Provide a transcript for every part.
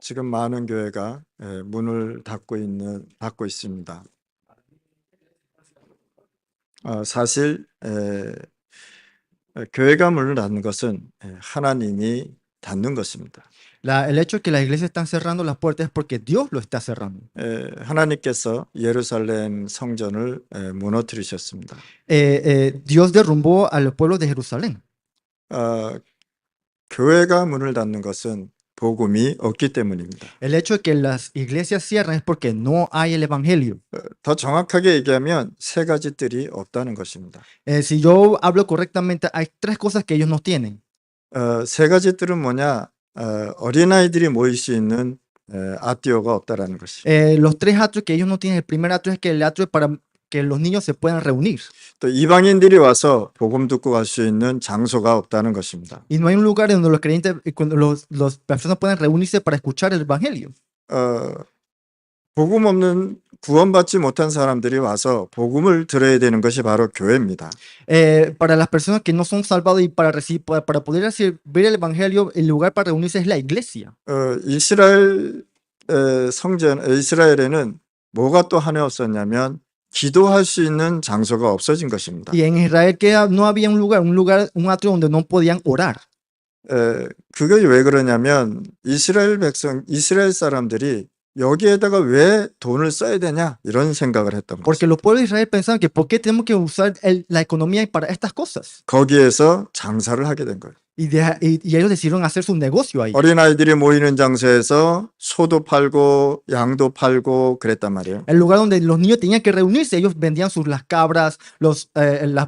지금 많은 교회가 문을 닫고 있습니다. 사실 교회가 문을 닫는 것은 하나님이 닫는 것입니다. El hecho de que las iglesias están cerrando las puertas es porque Dios lo está cerrando. 하나님께서 예루살렘 성전을 무너뜨리셨습니다. Dios derrumbó al pueblo de Jerusalén. 교회가 문을 닫는 것은 복음이 없기 때문입니다. El hecho de que las iglesias cierran es porque no hay el evangelio. 더 정확하게 얘기하면 세 가지 뜰이 없다는 것입니다. Si yo hablo correctamente, hay tres cosas que ellos no tienen. 세 가지 뜰은 뭐냐? 어린아이들이 모일 수 있는 아티오가 없다라는 것이. Los tres atrios que ellos no tienen, el primer atrio es que el atrio es para que los niños se puedan reunir. 또 이방인들이 와서 복음 듣고 갈 수 있는 장소가 없다는 것입니다. Y no hay un lugar donde los creyentes, cuando los personas puedan reunirse para escuchar el evangelio. 복음 없는 구원받지 못한 사람들이 와서 복음을 들어야 되는 것이 바로 교회입니다. Para las personas que no son salvados y para poder recibir el evangelio, el lugar para reunirse es la iglesia. 이스라엘에는 뭐가 또 하나 없었냐면 기도할 수 있는 장소가 없어진 것입니다. Y en Israel no había un atrio donde no podían orar. 그게 왜 그러냐면 이스라엘 사람들이 여기에다가 왜 돈을 써야 되냐 이런 생각을 했던 거죠. Porque los pueblos de Israel pensaban que ¿por qué tenemos que usar la economía para estas cosas? 거기에서 장사를 하게 된 거예요. Y ellos decidieron hacer su negocio ahí. 어린아이들이 모이는 장소에서 소도 팔고 양도 팔고 그랬단 말이에요. El lugar donde los niños tenían que reunirse, ellos vendían las cabras, las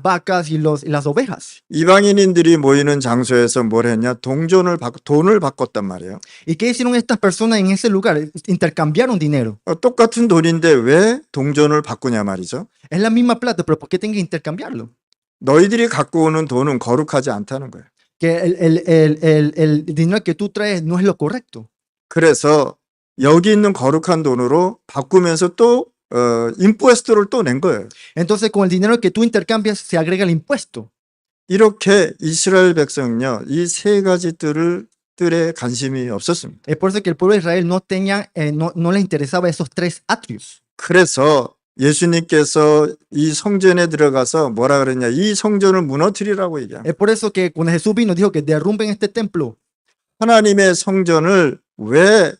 vacas y las ovejas. 이방인들이 모이는 장소에서 뭘 했냐? 돈을 바꿨단 말이에요. ¿Y qué hicieron estas personas en ese lugar? Intercambiaron dinero. 똑같은 돈인데 왜 동전을 바꾸냐 말이죠. Es la misma plata, pero ¿por qué tienen que intercambiarlo? 너희들이 갖고 오는 돈은 거룩하지 않다는 거예요. Que el dinero que tú traes no es lo correcto. 그래서 여기 있는 거룩한 돈으로 바꾸면서 또 임포스트를 또 낸 거예요. Entonces con el dinero que tú intercambias se agrega el impuesto. 이렇게 이스라엘 백성은요, 이 세 가지 뜰에 관심이 없었습니다. Es por eso que el pueblo de Israel no les interesaba esos tres atrios. 그래서 예수님께서 이 성전에 들어가서 뭐라 그랬냐? 이 성전을 무너뜨리라고 얘기합니다. Es por eso que cuando Jesús vino dijo que derrumben este templo. 하나님의 성전을 왜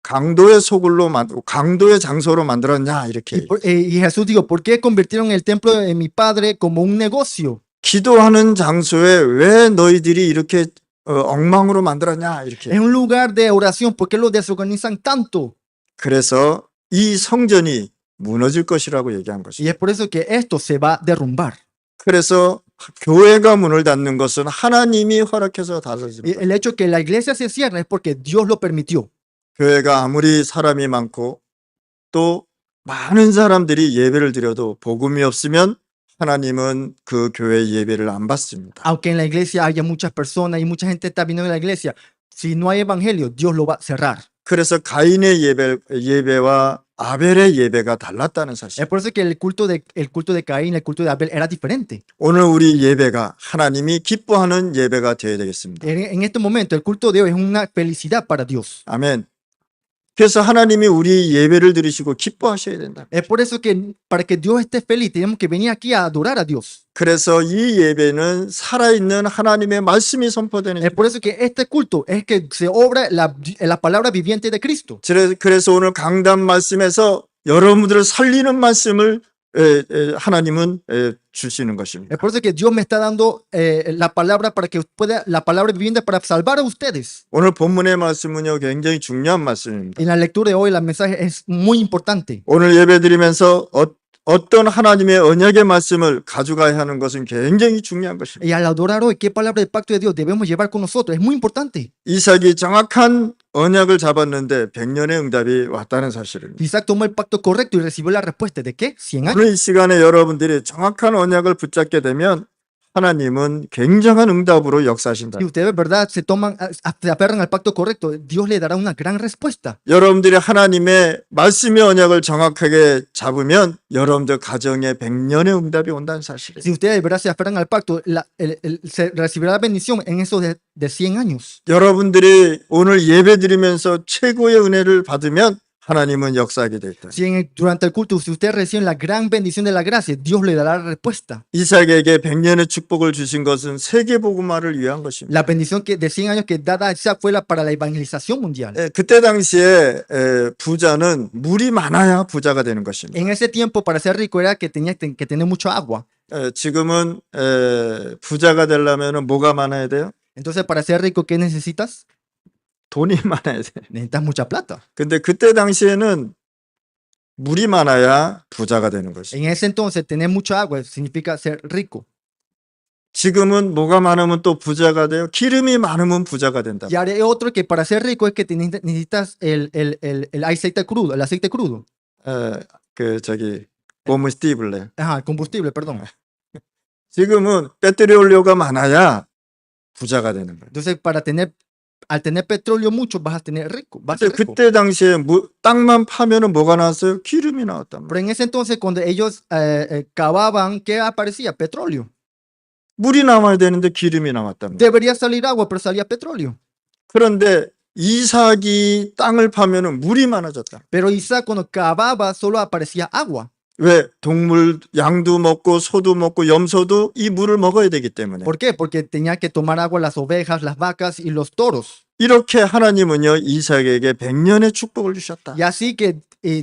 강도의 장소로 만들었냐 이렇게. Y Jesús dijo, ¿por qué convirtieron el templo de mi padre como un negocio? 기도하는 장소에 왜 너희들이 이렇게 엉망으로 만들었냐 이렇게. Es un lugar de oración, ¿por qué lo desorganizan tanto? 그래서 이 성전이 무너질 것이라고 얘기한 것이죠. Y es por eso que esto se va a derrumbar. 그래서 교회가 문을 닫는 것은 하나님이 허락해서 닫아집니다. El hecho de que la iglesia se cierre es porque Dios lo permitió. 교회가 아무리 사람이 많고 또 많은 사람들이 예배를 드려도 복음이 없으면 하나님은 그 교회 예배를 안 받습니다. Aunque en la iglesia haya muchas personas y mucha gente está viniendo a la iglesia, si no hay evangelio, Dios lo va a cerrar. 그래서 가인의 예배와 아벨의 예배가 달랐다는 사실. Es por eso que el culto de Caín, el culto de Abel era diferente. 오늘 우리 예배가 하나님이 기뻐하는 예배가 되어야 되겠습니다. En este momento, el culto de hoy es una felicidad para Dios. 아멘. 그래서 하나님이 우리 예배를 들으시고 기뻐하셔야 된다. Es por eso que para que Dios esté feliz, tenemos que venir aquí a adorar a Dios. 그래서 이 예배는 살아있는 하나님의 말씀이 선포되는. Es por eso que este culto es que se obra la palabra viviente de Cristo. 그래서 오늘 강단 말씀에서 여러분들을 살리는 말씀을 하나님은 주시는 것입니다. Es por eso que Dios me está dando la palabra para que pueda la palabra viviente para salvar a ustedes. 오늘 본문의 말씀은요 굉장히 중요한 말씀입니다. En la lectura de hoy, el mensaje es muy importante. 오늘 예배드리면서 어떤 하나님의 언약의 말씀을 가져가야 하는 것은 굉장히 중요한 것입니다. Y al adorar hoy, ¿qué palabra del pacto de Dios debemos llevar con nosotros? Es muy importante. 이삭이 정확한 언약을 잡았는데 100년의 응답이 왔다는 사실입니다. Isaac tomó el pacto correcto y recibió la respuesta de ¿qué? 100 años. 오늘 이 시간에 여러분들이 정확한 언약을 붙잡게 되면 하나님은 굉장한 응답으로 역사하신다. Si ustedes, ¿verdad?, se aferran al pacto correcto, Dios le dará una gran respuesta. 여러분들이 하나님의 말씀의 언약을 정확하게 잡으면 여러분들 가정에 100년의 응답이 온다는 사실이에요. Si ustedes, ¿verdad?, se aferran al pacto, se recibirá la bendición en eso de 100 años. 여러분들이 오늘 예배 드리면서 최고의 은혜를 받으면 하나님은 역사하게 될 거예요. Si durante el culto, si ustedes reciben la gran bendición de la gracia, Dios le dará la respuesta. 이삭에게 100년의 축복을 주신 것은 세계 복음화를 위한 것입니다. La bendición de 100 años que dada a Isaac fue para la evangelización mundial. 그때 당시에 부자는 물이 많아야 부자가 되는 것입니다. En ese tiempo, para ser rico era que tenía que tener mucho agua. 지금은 부자가 되려면 뭐가 많아야 돼요? Entonces, para ser rico, ¿qué necesitas? 돈이 많아야 돼요. Necesitas mucha plata. 근데 그때 당시에는 물이 많아야 부자가 되는 것이죠. En ese entonces, tener mucha agua significa ser rico. 지금은 뭐가 많으면 또 부자가 돼요? 기름이 많으면 부자가 된다. Y hay otro que para ser rico es que necesitas el aceite crudo, el aceite crudo. combustible. Ajá, el combustible, perdón. 지금은 배터리 연료가 많아야 부자가 되는 거예요. Entonces, al tener petróleo mucho, vas a tener rico. Vas a ser rico. 그때 당시에 땅만 파면은 뭐가 나왔어요? 기름이 나왔단 Pero 말이에요. en ese entonces, cuando ellos cavaban, ¿qué aparecía? Petróleo. 물이 나와야 되는데 기름이 나왔단 말이에요. Debería salir agua, pero salía petróleo. 그런데 이삭이 땅을 파면은 물이 많아졌다. Pero Isaac, cuando cavaba, solo aparecía agua. 왜? 동물, 양도 먹고 소도 먹고 염소도 이 물을 먹어야 되기 때문에. ¿Por qué? Porque tenía que tomar agua las ovejas, las vacas y los toros. 이렇게 하나님은요 이삭에게 100년의 축복을 주셨다. Y así que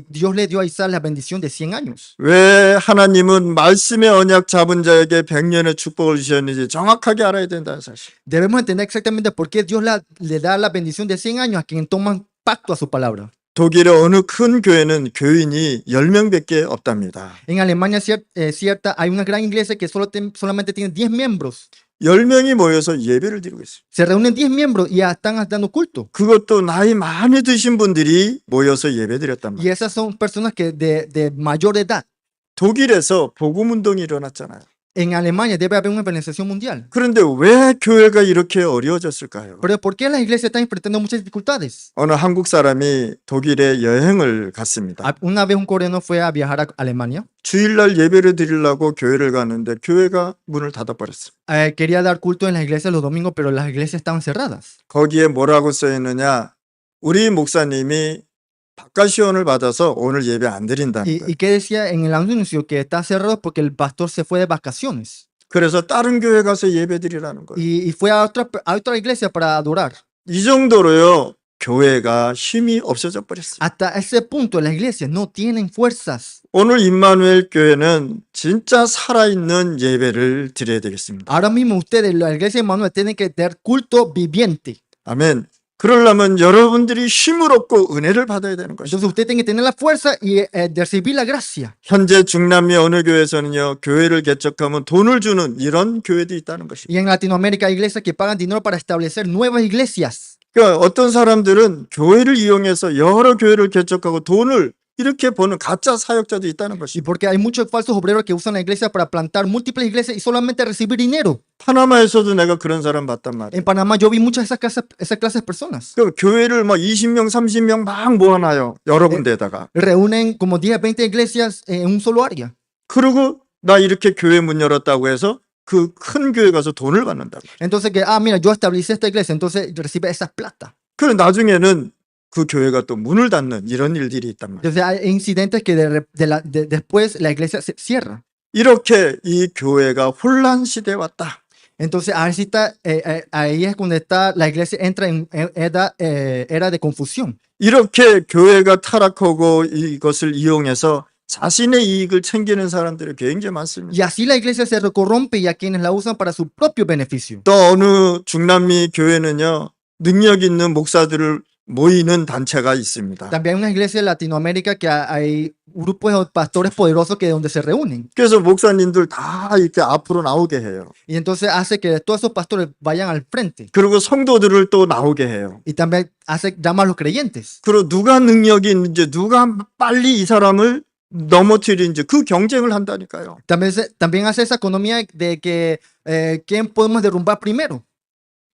Dios le dio a Isaac la bendición de 100 años. 왜 하나님은 말씀의 언약 잡은 자에게 100년의 축복을 주셨는지 정확하게 알아야 된다는 사실. Debemos entender exactamente por qué Dios le da la bendición de 100 años a quien toman pacto a su palabra. 독일의 어느 큰 교회는 교인이 10명밖에 없답니다. En Alemania, cierta, hay una gran iglesia que solamente tiene 10 miembros. 10명이 모여서 예배를 드리고 있어요. Se reúnen 10 miembros y ya están dando culto. 그것도 나이 많이 드신 분들이 모여서 예배 드렸단 Y 말이에요. esas son personas que de mayor edad. 독일에서 복음 운동이 일어났잖아요. En Alemania debe haber una evangelización mundial. 그런데 왜 교회가 이렇게 어려워졌을까요? Pero ¿por qué las iglesias están enfrentando muchas dificultades? 어느 한국 사람이 독일에 여행을 갔습니다. Una vez un coreano fue a viajar a Alemania. 주일날 예배를 드리려고 교회를 갔는데 교회가 문을 닫아버렸어요. Quería dar culto en las iglesias los domingos, pero las iglesias estaban cerradas. 거기에 뭐라고 써있느냐? 우리 목사님이 바카시온을 받아서 오늘 예배 안 드린다는 거예요. ¿Y qué decía en el anuncio? Que está cerrado porque el pastor se fue de vacaciones. 그래서 다른 교회 가서 예배 드리라는 거예요. Y fue a otra iglesia para adorar. 이 정도로요. 교회가 힘이 없어져 버렸어요. Hasta ese punto las iglesias no tienen fuerzas. 오늘 임마누엘 교회는 진짜 살아있는 예배를 드려야 되겠습니다. Ahora mismo ustedes, la iglesia de Manuel, tienen que tener culto viviente. 아멘. 그러려면 여러분들이 힘을 얻고 은혜를 받아야 되는 것이죠. Entonces usted tiene que tener la fuerza y de recibir la gracia. 현재 중남미 어느 교회에서는요. 교회를 개척하면 돈을 주는 이런 교회도 있다는 것입니다. Y en Latinoamérica hay iglesias que pagan dinero para establecer nuevas iglesias. 그러니까 어떤 사람들은 교회를 이용해서 여러 교회를 개척하고 돈을 이렇게 버는 가짜 사역자도 있다는 Y 것입니다. porque hay muchos falsos obreros que usan la iglesia para plantar múltiples iglesias y solamente recibir dinero. 파나마에서도 내가 그런 사람 봤단 말이에요. En Panamá yo vi muchas de esas clases de personas. 그 교회를 막 20명, 30명 막 모아놔요. 여러 군데에다가. Reúnen como 10, 20 iglesias en un solo área. 그리고 나 이렇게 교회 문 열었다고 해서 그 큰 교회 가서 돈을 받는다. Entonces que, mira, yo establecí esta iglesia, entonces recibe esa plata. 그럼 나중에는 그 교회가 또 문을 닫는 이런 일들이 있단 말이에요. Entonces hay incidentes que después la iglesia se cierra. 이렇게 이 교회가 혼란 시대에 왔다. Entonces ahí es cuando la iglesia entra en era de confusión. 이렇게 교회가 타락하고 이것을 이용해서 자신의 이익을 챙기는 사람들이 굉장히 많습니다. Y así la iglesia se corrompe y a quienes la usan para su propio beneficio. 또 어느 중남미 교회는요. 능력 있는 목사들을 모이는 단체가 있습니다. También hay una iglesia en Latinoamérica que hay grupos de pastores poderosos que donde se reúnen. 그래서 목사님들 다 이렇게 앞으로 나오게 해요. Y entonces hace que todos esos pastores vayan al frente. 그리고 성도들을 또 나오게 해요. Y también llama a los creyentes. 그리고 누가 능력이 있는지 누가 빨리 이 사람을 넘어뜨린지 그 경쟁을 한다니까요. También hace esa economía de que quién podemos derrumbar primero.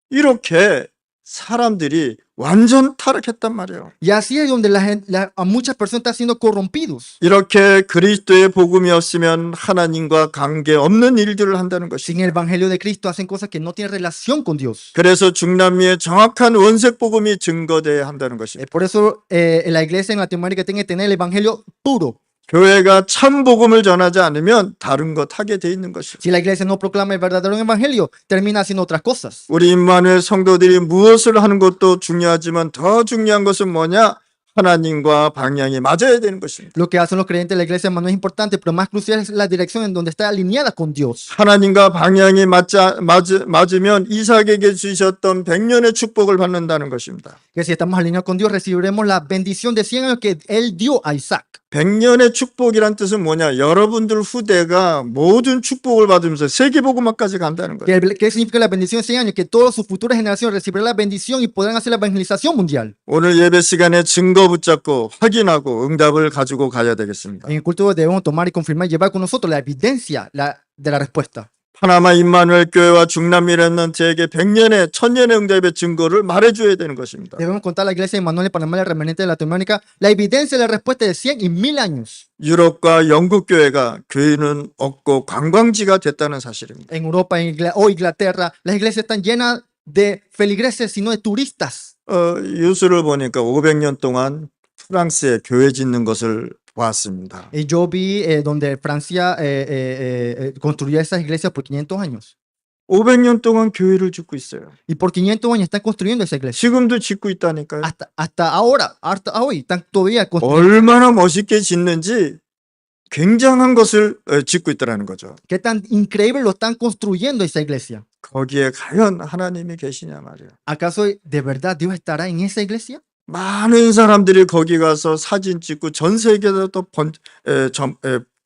이렇게 사람들이 완전 타락했단 말이에요. Y así es donde a muchas personas están siendo corrompidos. 이렇게 그리스도의 복음이 없으면 하나님과 관계 없는 일들을 한다는 것이. Sin el evangelio de Cristo hacen cosas que no tienen relación con Dios. 그래서 중남미의 정확한 원색 복음이 증거돼야 한다는 것입니다. Por eso la iglesia en Latinoamérica tiene que tener el evangelio puro. 교회가 참 복음을 전하지 않으면 다른 것 하게 돼 있는 것입니다. Si la iglesia no proclama el verdadero evangelio, termina haciendo otras cosas. 우리 임마누엘 성도들이 무엇을 하는 것도 중요하지만 더 중요한 것은 뭐냐? 하나님과 방향이 맞아야 되는 것입니다. Lo que hacen los creyentes de la iglesia no es importante, pero más crucial es la dirección en donde está alineada con Dios. 하나님과 방향이 맞으면 이삭에게 주셨던 100년의 축복을 받는다는 것입니다. Que si estamos alineados con Dios, recibiremos la bendición de 100 años que Él dio a Isaac. 100년의 축복이란 뜻은 뭐냐? 여러분들 후대가 모든 축복을 받으면서 세계복음화까지 간다는 거예요. ¿Qué significa la bendición de 100 años? Que todas sus futuras generaciones recibirán la bendición y podrán hacer la evangelización mundial. 오늘 예배 시간에 증거 붙잡고 확인하고 응답을 가지고 가야 되겠습니다. En el culto debemos tomar y confirmar y llevar con nosotros la evidencia de la respuesta. 파나마 임마누엘 교회와 중남미 렘넌트에게 100년의 1000년의 응답의 증거를 말해줘야 되는 것입니다. Debemos contar a la iglesia de Manuel y Panamá, el remanente de Latinoamérica, la evidencia de la respuesta de 100 y 1000 años. 유럽과 영국 교회가 교회는 없고 관광지가 됐다는 사실입니다. En Europa o Inglaterra, las iglesias están llenas de feligreses, sino de turistas. 뉴스를 보니까 500년 동안 프랑스에 교회 짓는 것을 보았습니다. Y yo vi donde Francia construyó esas iglesias por 500 años. 500년 동안 교회를 짓고 있어요. Y por 500 años están construyendo esa iglesia. 지금도 짓고 있다니까요. Hasta ahora, hasta hoy, están todavía construyendo. 얼마나 멋있게 짓는지 굉장한 것을 짓고 있다는 거죠. Qué tan increíble lo están construyendo esa iglesia. 거기에 과연 하나님이 계시냐 말이에요. ¿Acaso de verdad Dios estará en esa iglesia? 많은 사람들이 거기 가서 사진 찍고 전 세계에다 또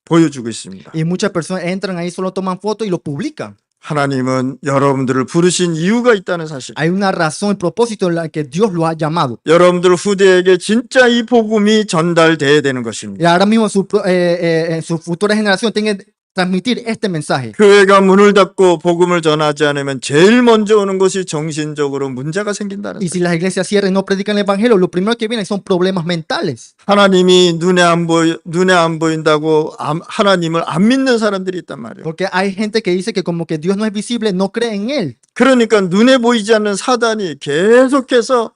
보여주고 있습니다. Y muchas personas entran ahí, solo toman fotos y lo publican. 하나님은 여러분들을 부르신 이유가 있다는 사실. Hay una razón y propósito en la que Dios lo ha llamado. 여러분들 후대에게 진짜 이 복음이 전달돼야 되는 Y 것입니다. ahora mismo en su futura generación tienen que transmitir este mensaje. 교회가 문을 닫고 복음을 전하지 않으면 제일 먼저 오는 것이 정신적으로 문제가 생긴다는 Y 거예요. si las iglesias cierran y no predican el evangelio, lo primero que viene son problemas mentales. 하나님이 눈에 안 보인다고 하나님을 안 믿는 사람들이 있단 말이에요. Porque hay gente que dice que como que Dios no es visible, no cree en Él. 그러니까 눈에 보이지 않는 사단이 계속해서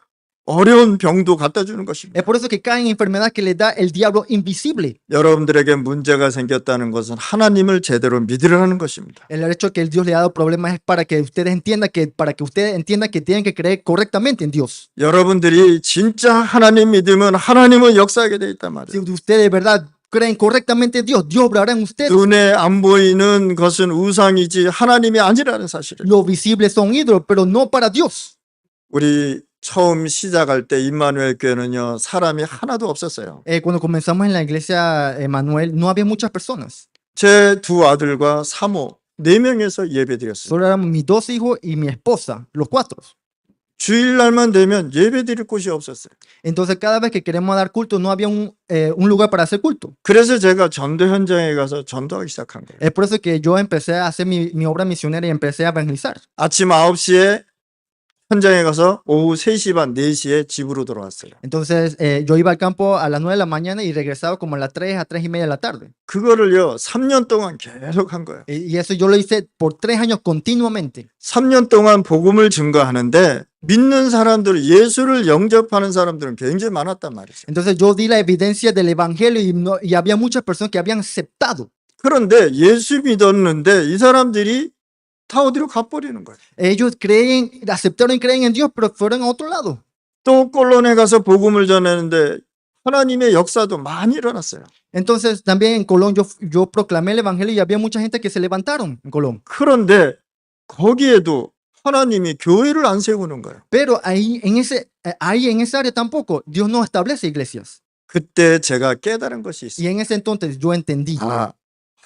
어려운 병도 갖다 주는 것입니다. Es por eso que caen en enfermedad que le da el diablo invisible. 여러분들에게 문제가 생겼다는 것은 하나님을 제대로 믿으라는 것입니다. El hecho de que el Dios le ha dado problemas es para que ustedes entiendan que tienen que creer correctamente en Dios. 여러분들이 진짜 하나님 믿으면 하나님은 역사하게 돼 있단 Si 말이에요. ustedes de verdad creen correctamente en Dios, Dios obrará en ustedes. 눈에 안 보이는 것은 우상이지 하나님이 아니라는 사실을. Lo visible son ídolos, pero no para Dios. 우리 처음 시작할 때 임마누엘 교회는요 사람이 하나도 없었어요. Cuando comenzamos en la iglesia Manuel, no había muchas personas. 제 두 아들과 사모 4명에서 예배드렸어요. Solo éramos mis dos hijos y mi esposa, los cuatro. 주일날만 되면 예배드릴 곳이 없었어요. Entonces, cada vez que queremos dar culto, no había un lugar para hacer culto. 그래서 제가 전도 현장에 가서 전도하기 시작한 거예요. Es por eso que yo empecé a hacer mi obra misionera y empecé a evangelizar. 아침 9시에 현장에 가서 오후 3시 반, 4시에 집으로 돌아왔어요. Entonces, yo iba al campo a las 9 de la mañana y regresaba como a las 3 a 3 y media de la tarde. 그거를요 3년 동안 계속 한 거예요. Y eso yo lo hice por 3 años continuamente. 3년 동안 복음을 증거하는데 믿는 사람들, 예수를 영접하는 사람들은 굉장히 많았단 말이죠. Entonces, yo di la evidencia del evangelio y había muchas personas que habían aceptado. 그런데 예수 믿었는데 이 사람들이 다 어디로 가버리는 거예요. Ellos aceptaron y creen en Dios, pero fueron a otro lado. 또 콜론에 가서 복음을 전하는데 하나님의 역사도 많이 일어났어요. Entonces, también en Colón yo proclamé el evangelio y había mucha gente que se levantaron en Colón. 그런데 거기에도 하나님이 교회를 안 세우는 거예요. Pero ahí en esa área tampoco Dios no establece iglesias. 그때 제가 깨달은 것이 Y 있어요. en ese entonces yo entendí.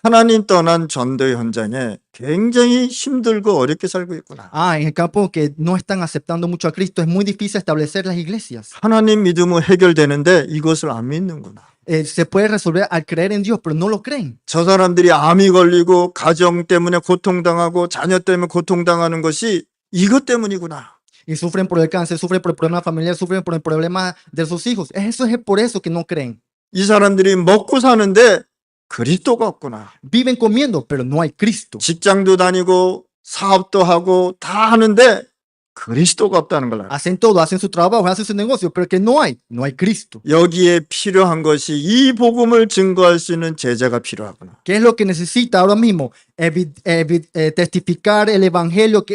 하나님 떠난 전도 현장에 굉장히 힘들고 어렵게 살고 있구나. En el campo que no están aceptando mucho a Cristo es muy difícil establecer las iglesias. 하나님 믿으면 해결되는데 이것을 안 믿는구나. se puede resolver al creer en Dios, pero no lo creen. 저 사람들이 암이 걸리고 가정 때문에 고통당하고 자녀 때문에 고통당하는 것이 이것 때문이구나. Y sufren por el cáncer, sufren por el problema familiar, sufren por el problema de sus hijos. Eso es por eso que no creen. 이 사람들이 먹고 사는데 그리스도가 없구나. Viven comiendo, pero no hay Cristo. 직장도 다니고 사업도 하고 다 하는데 그리스도가 없다는 걸 알아. Hacen todo, hacen su trabajo, hacen su negocio, pero que no hay Cristo. 여기에 필요한 것이 이 복음을 증거할 수 있는 제자가 필요하구나. ¿Qué es lo que necesita ahora mismo? Testificar el evangelio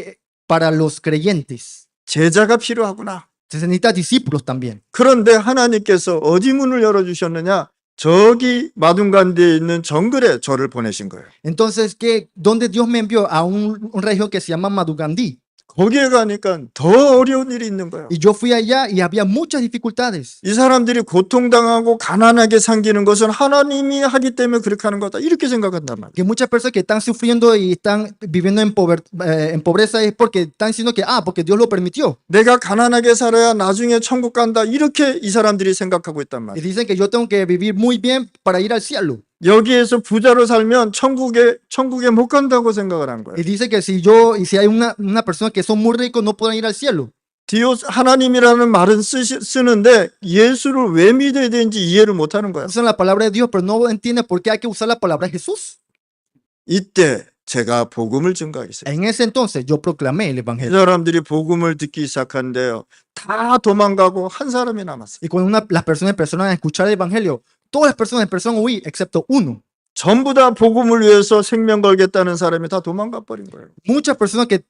para los creyentes. 제자가 필요하구나. Se necesita discípulos también. 그런데 하나님께서 어디 문을 열어주셨느냐? 저기 마둔간디에 있는 정글에 저를 보내신 거예요. Entonces, ¿dónde Dios me envió? A un región que se llama Madugandí. 거기에 가니까 더 어려운 일이 있는 거예요. Y yo fui allá y había muchas dificultades. 이 사람들이 고통당하고 가난하게 생기는 것은 하나님이 하기 때문에 그렇게 하는 거다. 이렇게 생각한단 말이에요. Que muchas personas que están sufriendo y están viviendo en pobreza es porque están diciendo que, porque Dios lo permitió. 내가 가난하게 살아야 나중에 천국 간다. 이렇게 이 사람들이 생각하고 있단 Y 말이에요. dicen que yo tengo que vivir muy bien para ir al cielo. 여기에서 부자로 살면 천국에 못 간다고 생각을 한 거예요. Y dice que si hay una persona que son muy ricos no pueden ir al cielo. 디오스 하나님이라는 말은 쓰는데 예수를 왜 믿어야 되는지 이해를 못 하는 거예요. Usan la palabra de Dios, pero no entienden por qué hay que usar la palabra de Jesús. 이때 제가 복음을 증거하겠어요. En ese entonces yo proclamé el 이 evangelio. 사람들이 복음을 듣기 시작한데요. 다 도망가고 한 사람이 남았어요. Y cuando las personas empezaron a escuchar el evangelio, todas las personas empezaron a huir, excepto uno. 전부 다 복음을 위해서 생명 걸겠다는 사람이 다 도망가 버린 거예요. Muchas personas que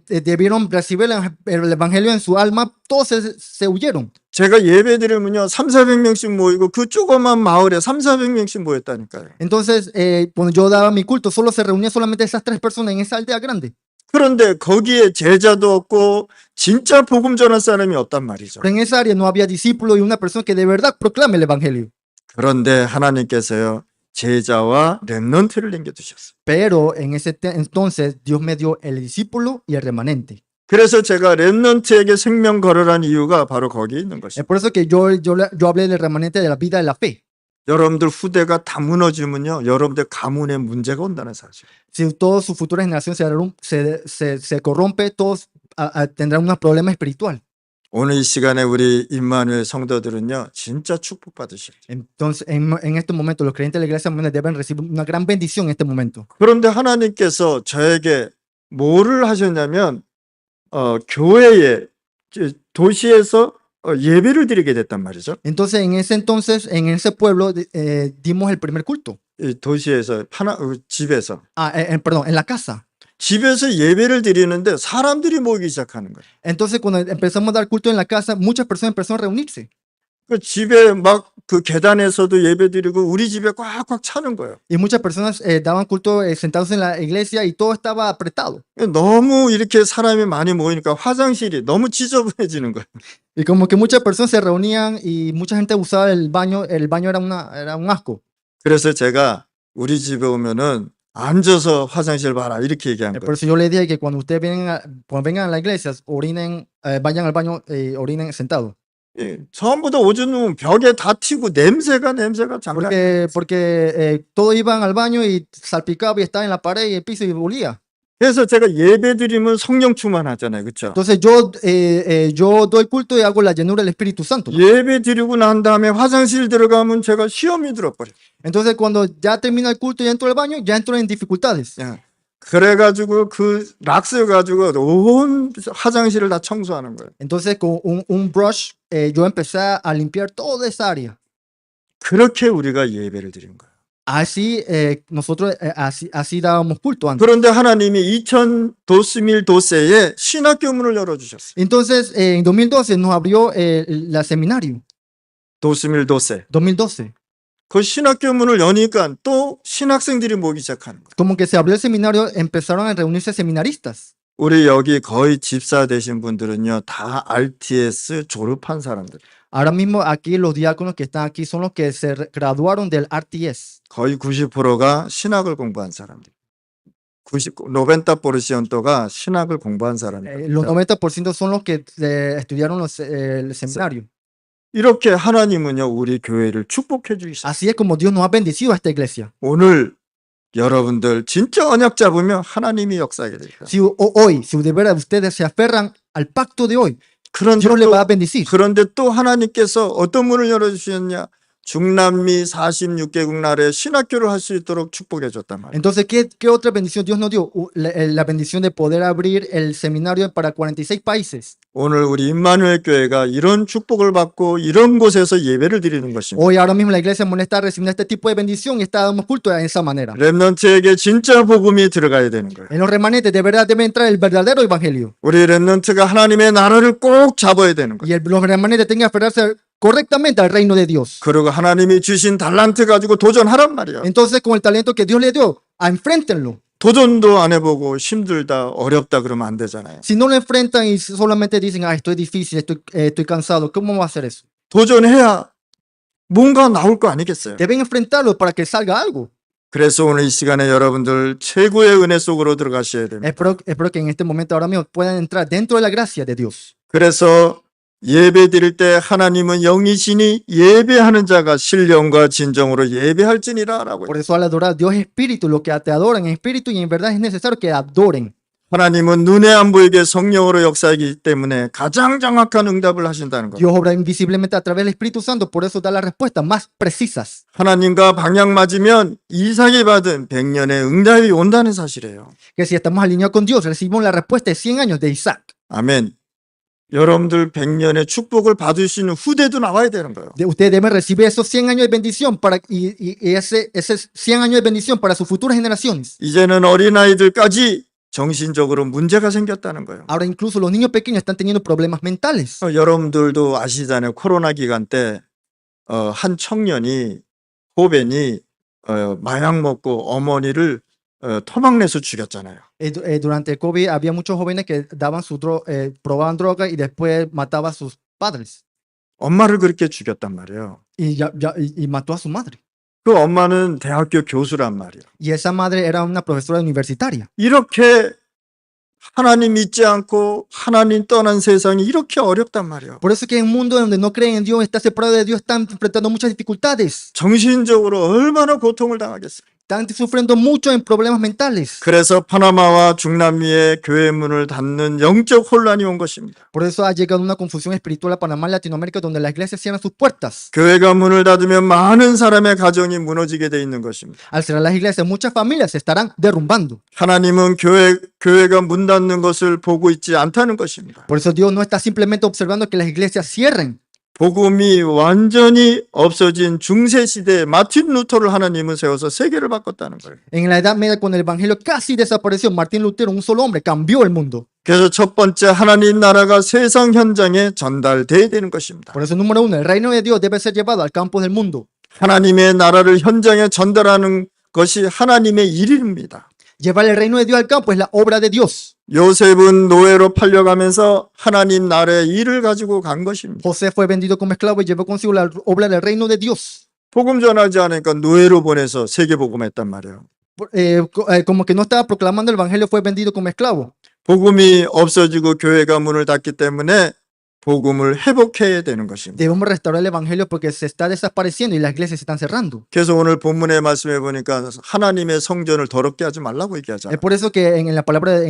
debieron recibir el evangelio en su alma, todos se huyeron. 제가 예배 드리면요. 3,400명씩 모이고 그 조그만 마을에 3,400명씩 모였다니까요. Entonces, cuando yo daba mi culto, solo se reunían solamente esas 3 personas en esa aldea grande. 그런데 거기에 제자도 없고 진짜 복음 전할 사람이 없단 말이죠. Pero en esa área no había discípulos y una persona que de verdad proclame el evangelio. 그런데 하나님께서요. 제자와 렘넌트를 남겨두셨어요. Pero en ese entonces Dios me dio el discípulo y el remanente. 그래서 제가 렘넌트에게 생명 걸으란 이유가 바로 거기에 있는 것이에요. Es por eso que yo hablé del remanente de la vida de la fe. 여러분들 후대가 다 무너지면요. 여러분들 가문에 문제가 온다는 사실. Si toda su futura generación se corrompe, todos tendrán un problema espiritual. 오늘 이 시간에 우리 임마누엘 성도들은요. 진짜 축복받으실. Entonces, en este momento, los creyentes de la iglesia deben recibir una gran bendición en este momento. 그런데 하나님께서 저에게 뭐를 하셨냐면 교회에 도시에서 예배를 드리게 됐단 말이죠. Entonces, en ese pueblo, dimos el primer culto. 이 도시에서 집에서 Perdón, en la casa. 집에서 예배를 드리는데 사람들이 모이기 시작하는 거예요. Entonces, cuando empezamos a dar culto en la casa, muchas personas empezaron a reunirse. 그 집에 막 그 계단에서도 예배 드리고 우리 집에 꽉꽉 차는 거예요. Y muchas personas daban culto sentados en la iglesia y todo estaba apretado. 너무 이렇게 사람이 많이 모이니까 화장실이 너무 지저분해지는 거예요. Y como que muchas personas se reunían y mucha gente usaba el baño era un asco. 그래서 제가 우리 집에 오면은 앉아서 화장실 봐라 이렇게 얘기한 Por 거예요. eso yo les dije que cuando ustedes cuando vengan a la iglesia, vayan al baño orinen sentados. 전부 다 오줌 벽에 다 튀고 냄새가 장난. Porque todos iban al baño y salpicaba y estaba en la pared y el piso y olía. 그래서 제가 예배 드리면 성령 충만하잖아요, 그렇죠? Entonces yo doy culto y hago la llenura del Espíritu Santo. 예배 드리고 난 다음에 화장실 들어가면 제가 시험이 들어버려요. Entonces cuando ya termina el culto y entro al baño, ya entro en dificultades. 그래가지고 그 락스 가지고 온 화장실을 다 청소하는 거예요. Entonces con un brush yo empecé a limpiar toda esa área. 그렇게 우리가 예배를 드린 거예요. Así nosotros así dábamos culto antes. 그런데 하나님이 2012에 신학교 문을 열어주셨어요. Entonces en 2012 nos abrió el seminario. 2012. 그 신학교 문을 여니까 또 신학생들이 모이기 시작하는 거예요. Como que se abrió el seminario, empezaron a reunirse seminaristas. 우리 여기 거의 집사 되신 분들은요 다 RTS 졸업한 사람들. Ahora mismo aquí los diáconos que están aquí son los que se graduaron del RTS. 거의 90%가 신학을 공부한 사람들. 90%가 신학을 공부한 사람들. Los 90% son los que estudiaron el seminario. 이렇게 하나님은요, 우리 교회를 축복해 주시죠. Así es como Dios nos ha bendecido a esta iglesia. 오늘 여러분들 진짜 언약 잡으면 하나님이 역사하게 됩니다. Si hoy, si de verdad ustedes se aferran al pacto de hoy, 그런데 Dios les va a 또, bendecir. 그런데 또 하나님께서 어떤 문을 열어주셨냐? 중남미 46개국 나라에 신학교를 할 수 있도록 축복해 줬단 말이에요. Entonces, ¿qué otra bendición Dios nos dio? La bendición de poder abrir el seminario para 46 países. 오늘 우리 임마누엘 교회가 이런 축복을 받고 이런 곳에서 예배를 드리는 것입니다. Hoy, ahora mismo, la iglesia Mon está recibiendo este tipo de bendición y está dando culto de esa manera. 렘넌트에게 진짜 복음이 들어가야 되는 거예요. En los remanentes, de verdad, debe entrar el verdadero evangelio. 우리 렘넌트가 하나님의 나라를 꼭 잡아야 되는 거예요. Y los remanentes tengan que aferrarse correctamente al reino de Dios. 그리고 하나님이 주신 달란트 가지고 도전하란 말이에요. Entonces, con el talento que Dios le dio, enfréntenlo. 도전도 안 해보고 힘들다, 어렵다 그러면 안 되잖아요. Si no lo enfrentan y solamente dicen, estoy difícil, estoy cansado, ¿cómo va a hacer eso? 도전해야 뭔가 나올 거 아니겠어요? Deben enfrentarlo para que salga algo. 그래서 오늘 이 시간에 여러분들 최고의 은혜 속으로 들어가셔야 됩니다. Espero que en este momento ahora mismo puedan entrar dentro de la gracia de Dios. 그래서 예배 드릴 때 하나님은 영이시니 예배하는 자가 신령과 진정으로 예배할지니라 라고. Por eso al adorar Dios es espíritu, lo que te adoran en espíritu y en verdad es necesario que adoren. 하나님은 눈에 안 보이게 성령으로 역사하기 때문에 가장 정확한 응답을 하신다는 거. Dios obra invisiblemente a través del Espíritu Santo, por eso da las respuestas más precisas. 하나님과 방향 맞으면 이삭이 받은 100년의 응답이 온다는 사실이에요. Que si estamos alineados con Dios, recibimos la respuesta de 100 años de Isaac. 아멘. 여러분들 100년의 축복을 받을 수 있는 후대도 나와야 되는 거예요. Ustedes deben recibir esos 100 años de bendición y ese 100 años de bendición para sus futuras generaciones. 이제는 어린아이들까지 정신적으로 문제가 생겼다는 거예요. Ahora incluso los niños pequeños están teniendo problemas mentales. 여러분들도 아시잖아요. 코로나 기간 때 한 청년이 호벤이 마약 먹고 어머니를 토막내서 죽였잖아요. Durante el COVID había muchos jóvenes que probaban droga y después mataba a sus padres 엄마를 그렇게 죽였단 말이에요. y mató a su madre. 그 엄마는 대학교 교수란 말이에요. Y esa madre era una profesora universitaria. 이렇게 하나님 믿지 않고 하나님 떠난 세상이 이렇게 어렵단 말이에요. Por eso que en un mundo donde no creen en Dios, está separado de Dios, están enfrentando muchas dificultades. 정신적으로 얼마나 고통을 당하겠어요. Están sufriendo mucho en problemas mentales. 그래서 파나마와 중남미의 교회 문을 닫는 영적 혼란이 온 것입니다. Por eso ha llegado una confusión espiritual a Panamá y Latinoamérica, donde las iglesias cierran sus puertas. 교회가 문을 닫으면 많은 사람의 가정이 무너지게 돼 있는 것입니다. Al cerrar las iglesias, muchas familias se estarán derrumbando. 하나님은 교회가 문 닫는 것을 보고 있지 않다는 것입니다. Por eso Dios no está simplemente observando que las iglesias cierren. 복음이 완전히 없어진 중세 시대에 마틴 루터를 하나님은 세워서 세계를 바꿨다는 거예요. En la Edad Media, cuando el evangelio casi desapareció, Martín Lutero, un solo hombre, cambió el mundo. 그래서 첫 번째 하나님 나라가 세상 현장에 전달돼야 되는 것입니다. Por eso, número uno, el reino de Dios debe ser llevado al campo del mundo. 하나님의 나라를 현장에 전달하는 것이 하나님의 일입니다. Llevar el reino de Dios al campo es la obra de Dios. 요셉은 노예로 팔려가면서 하나님 나라의 일을 가지고 간 것입니다. José fue vendido como esclavo y llevó consigo la obra del reino de Dios. 복음 전하지 않으니까 노예로 보내서 세계 복음했단 말이에요. Como que no estaba proclamando el evangelio, fue vendido como esclavo. 복음이 없어지고 교회가 문을 닫기 때문에 복음을 회복해야 되는 것입니다. Debemos restaurar el evangelio porque se está desapareciendo y las iglesias se están cerrando. 그래서 오늘 본문의 말씀해 보니까 하나님의 성전을 더럽게 ha지 말라고 얘기하잖아요. Es por eso que en la palabra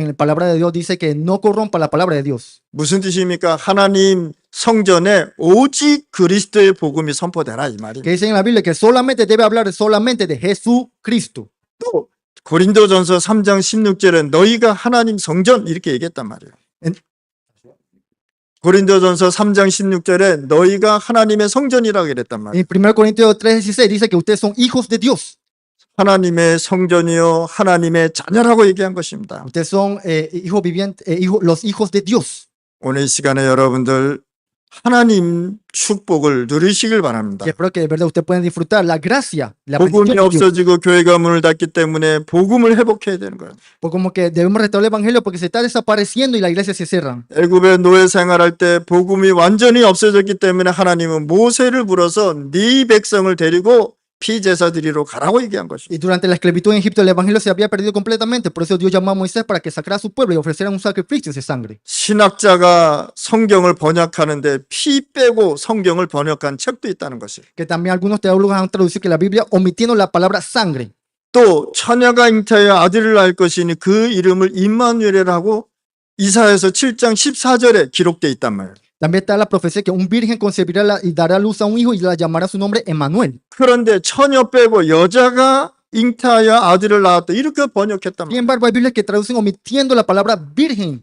de Dios dice que no corrompa la palabra de Dios. 무슨 뜻입니까? 하나님 성전에 오직 그리스도의 복음이 선포되라 이 말입니다. Que dice en la Biblia que solamente debe hablar solamente de Jesucristo. 또 고린도전서 3장 16절에 너희가 하나님 성전 이렇게 얘기했단 말이에요. 고린도전서 3장 16절에 너희가 하나님의 성전이라고 그랬단 말이에요. En 1 Corintios 3:16 dice que ustedes son hijos de Dios. 하나님의 성전이요 하나님의 자녀라고 얘기한 것입니다. Ustedes son los hijos de Dios. 오늘 이 시간에 여러분들 하나님 축복을 누리시길 바랍니다. Y espero que de verdad ustedes puedan disfrutar la gracia, la bendición 복음이 de Dios. 없어지고 교회가 문을 닫기 때문에 복음을 회복해야 되는 거예요. Pues como que debemos restaurar el evangelio porque se está desapareciendo y la iglesia se cierran. 애굽의 노예 생활할 때 복음이 완전히 없어졌기 때문에 하나님은 모세를 불러서 네 백성을 데리고 피제사 드리러 가라고 얘기한 것입니다. Y durante la esclavitud en Egipto el evangelio se había perdido completamente. Por eso Dios llamó a Moisés para que sacara a su pueblo y ofreciera un sacrificio de sangre. 신학자가 성경을 번역하는데 피 빼고 성경을 번역한 책도 있다는 것이에요. Que también algunos teólogos han traducido que la Biblia omitiendo la palabra sangre. 또 처녀가 잉타하여 아들을 낳을 것이니 그 이름을 임마누엘이라고 이사야서 7장 14절에 기록되어 있단 말이에요. También está la profecía que un virgen concebirá y dará a luz a un hijo y la llamará su nombre Emmanuel. 그런데 처녀 빼고 여자가 잉타하여 아들을 낳았다 이렇게 번역했단 Sin 말이에요. embargo, hay Biblias que traducen omitiendo la palabra virgen.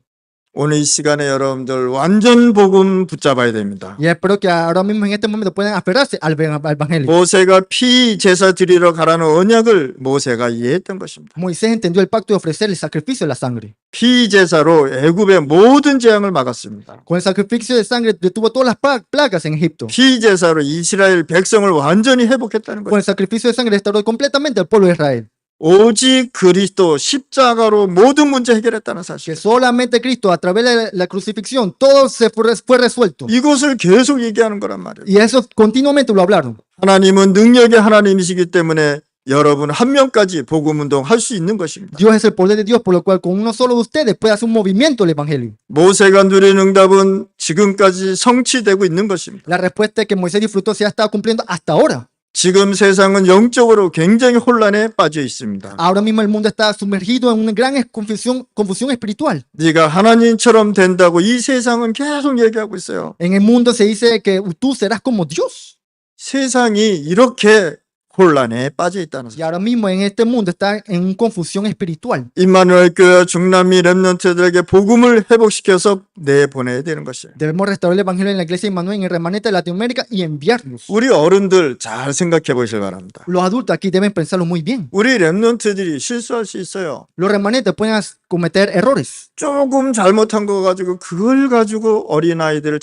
오늘 이 시간에 여러분들 완전 복음 붙잡아야 됩니다. Y espero que ahora mismo en este momento puedan aferrarse al evangelio. 모세가 피 제사 드리러 가라는 언약을 모세가 이해했던 것입니다. Moisés entendió el pacto de ofrecer el sacrificio de la sangre. 피 제사로 애굽의 모든 재앙을 막았습니다. Con el sacrificio de sangre detuvo todas las plagas en Egipto. 피 제사로 이스라엘 백성을 완전히 회복했다는 Con 거예요. el sacrificio de sangre restauró completamente al pueblo de Israel. 오직 그리스도 십자가로 모든 문제 해결했다는 사실. Que solamente Cristo, a través de la crucifixión, todo fue resuelto. 이것을 계속 얘기하는 거란 말이에요. Y eso continuamente lo hablaron. 하나님은 능력의 하나님이시기 때문에 여러분 한 명까지 복음 운동 할 수 있는 것입니다. Dios es el poder de Dios, por lo cual con uno solo de ustedes puede hacer un movimiento el evangelio. 모세가 누린 응답은 지금까지 성취되고 있는 것입니다. La respuesta que Moisés disfrutó se ha estado cumpliendo hasta ahora. 지금 세상은 영적으로 굉장히 혼란에 빠져 있습니다. Ahora mismo el mundo está sumergido en una gran confusión espiritual. 네가 하나님처럼 된다고 이 세상은 계속 얘기하고 있어요. En el mundo se dice que tú serás como Dios. 세상이 이렇게 혼란에 빠져 있다는 Y 거죠. ahora mismo en este mundo está en una confusión espiritual. 임마누엘 교회 중남미 렘넌트들에게 복음을 회복시켜서 내보내야 되는 것이에요. Debemos restaurar el evangelio en la iglesia de Emmanuel, en el remanente de Latinoamérica y enviarlos. 우리 어른들 잘 생각해 보시길 바랍니다. Los adultos aquí deben pensarlo muy bien. 우리 렘넌트들이 실수할 수 있어요. Los remanentes pueden cometer errores. 조금 잘못한 거 가지고 그걸 가지고 어린아이들을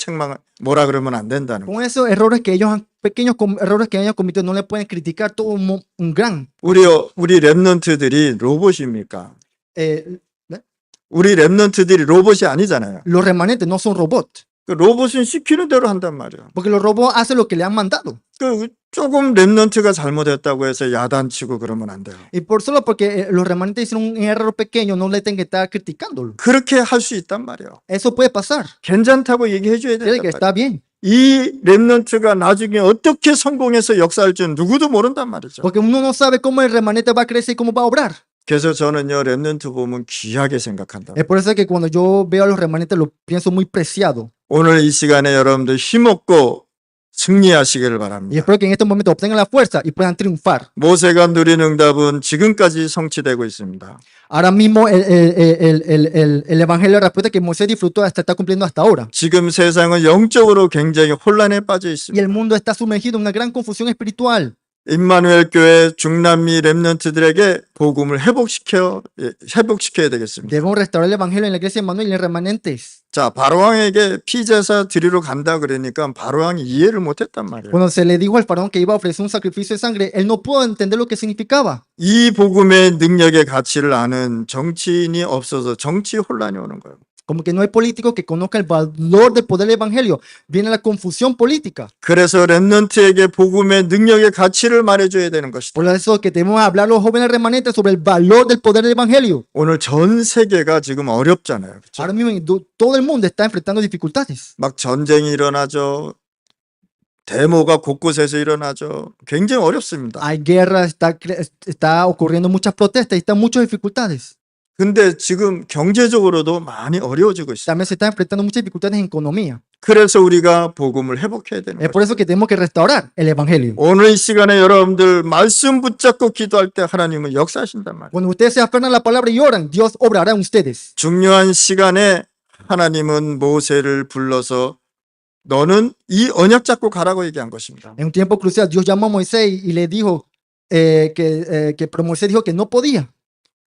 뭐라 그러면 안 된다는 거예요. Con esos errores que ellos han, pequeños errores que hayan cometido, no le pueden criticar todo un gran. 우리 렘넌트들이 로봇입니까? eh, 우리 렘넌트들이 로봇이 아니잖아요. los remanentes no son robots, 그 로봇은 시키는 대로 한단 말이에요. porque los robots hacen lo que le han mandado. 그 조금 렘넌트가 잘못했다고 해서 야단치고 그러면 안 돼요. Y por solo porque los remanentes hicieron un error pequeño, no le tienen que estar criticándolo. 그렇게 할 수 있단 말이에요. Eso puede pasar. 괜찮다고 얘기해 줘야 Tiene 된단 que 말이에요. estar bien. 이 렘넌트가 나중에 어떻게 성공해서 역사할지는 누구도 모른단 말이죠. Porque uno no sabe cómo el remanente va a crecer y cómo va a obrar. 그래서 저는요 렘넌트 보면 귀하게 생각한다. Es por eso que cuando yo veo a los remanentes lo pienso muy preciado. 오늘 이 시간에 여러분들 힘없고 승리하시기를 Y 바랍니다. espero que en este momento obtengan la fuerza y puedan triunfar. 모세가 누린 응답은 지금까지 성취되고 있습니다. Ahora mismo el evangelio de respuesta que Moisés disfrutó está cumpliendo hasta ahora. 지금 세상은 영적으로 굉장히 혼란에 빠져 Y 있습니다. el mundo está sumergido en una gran confusión espiritual. 임마누엘 교회 중남미 렘넌트들에게 복음을 회복시켜야 되겠습니다. Debemos restaurar el evangelio en la iglesia de Manuel y en remanentes. 자, 바로왕에게 피제사 드리러 간다 그러니까 바로왕이 이해를 못했단 말이에요. Cuando se le dijo al faraón que iba a ofrecer un sacrificio de sangre, él no pudo entender lo que significaba. 이 복음의 능력의 가치를 아는 정치인이 없어서 정치 혼란이 오는 거예요. Como que no hay político que conozca el valor del poder del evangelio. Viene la confusión política. 그래서 렘넌트에게 복음의 능력의 가치를 말해줘야 되는 것이다. Por eso que debemos hablar a los jóvenes remanentes sobre el valor del poder del evangelio. 오늘 전 세계가 지금 어렵잖아요. 그렇죠? Ahora mismo todo el mundo está enfrentando dificultades. 막 전쟁이 일어나죠. 데모가 곳곳에서 일어나죠. 굉장히 어렵습니다. Hay guerra, está ocurriendo muchas protestas y están muchas dificultades. 근데 지금 경제적으로도 많이 어려워지고 있어요. También se están enfrentando muchas dificultades en economía. 그래서 우리가 복음을 회복해야 되는 Es 거예요. por eso que tenemos que restaurar el evangelio. 오늘 이 시간에 여러분들 말씀 붙잡고 기도할 때 하나님은 역사하신단 말이에요. Cuando ustedes se aferran a la palabra y oran, Dios obrará en ustedes. 중요한 시간에 하나님은 모세를 불러서 너는 이 언약 잡고 가라고 얘기한 것입니다. En un tiempo crucial, Dios llamó a Moisés y le dijo pero Moisés dijo que no podía.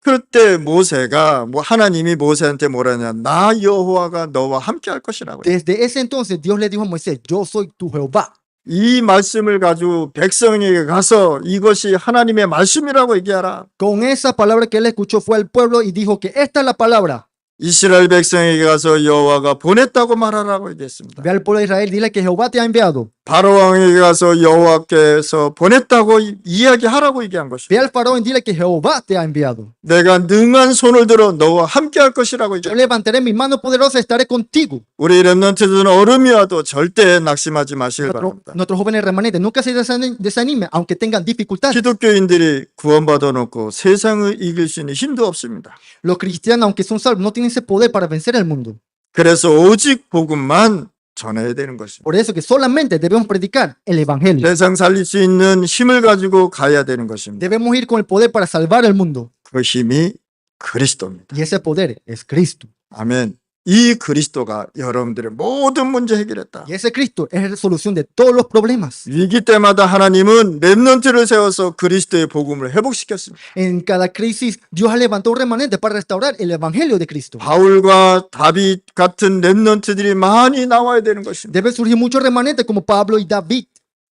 그때 모세가 하나님이 모세한테 뭐라냐 나 여호와가 너와 함께 할 것이라고. Desde ese entonces Dios le dijo a Moisés, yo soy tu Jehová. 이 말씀을 가지고 백성에게 가서 이것이 하나님의 말씀이라고 얘기하라. Con esa palabra que él escuchó fue al pueblo y dijo que esta es la palabra. 이스라엘 백성에게 가서 여호와가 보냈다고 말하라고 얘기했습니다. Ve al pueblo de Israel, dile que Jehová te ha enviado. 바로 왕에게 가서 여호와께서 보냈다고 이야기하라고 얘기한 Ve 것입니다. al faraón y dile que Jehová te ha enviado. 내가 능한 손을 들어 너와 함께 할 것이라고 Yo 얘기합니다. levantaré mi mano poderosa y estaré contigo. 우리 렘넌트들은 얼음이 와도 절대 낙심하지 마시길 바랍니다. Nuestros jóvenes remanentes nunca se desanimen, aunque tengan dificultades. 기독교인들이 구원받아 놓고 세상을 이길 수 있는 힘도 없습니다. Los cristianos, aunque son salvos, no tienen ese poder para vencer el mundo. 그래서 오직 복음만 전해야 되는 것입니다. Por eso que solamente debemos predicar el evangelio. 세상 살릴 수 있는 힘을 가지고 가야 되는 것입니다. Debemos ir con el poder para salvar el mundo. 그 힘이 그리스도입니다. Y ese poder es Cristo. 아멘. 이 그리스도가 여러분들의 모든 문제 해결했다. Y ese Cristo es la solución de todos los problemas. 위기 때마다 하나님은 렘넌트를 세워서 그리스도의 복음을 회복시켰습니다. En cada crisis, Dios ha levantado un remanente para restaurar el evangelio de Cristo. 바울과 다윗 같은 렘넌트들이 많이 나와야 되는 것입니다. Deben surgir muchos remanentes como Pablo y David.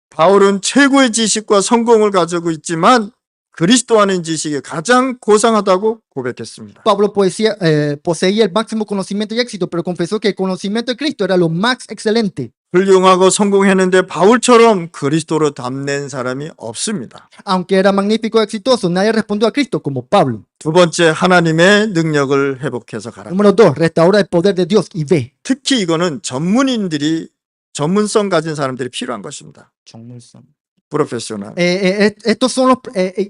바울은 최고의 지식과 성공을 가지고 있지만 그리스도 아는 지식이 가장 고상하다고 고백했습니다. Pablo poseía el máximo conocimiento y éxito, pero confesó que el conocimiento de Cristo era lo más excelente. 훌륭하고 성공했는데 바울처럼 그리스도로 담는 사람이 없습니다. Aunque era magnífico y exitoso, nadie respondió a Cristo como Pablo. 두 번째, 하나님의 능력을 회복해서 가라. Número 2, restaura el poder de Dios y ve. 특히 이거는 전문성 가진 사람들이 필요한 것입니다. 프로페셔널. Estos son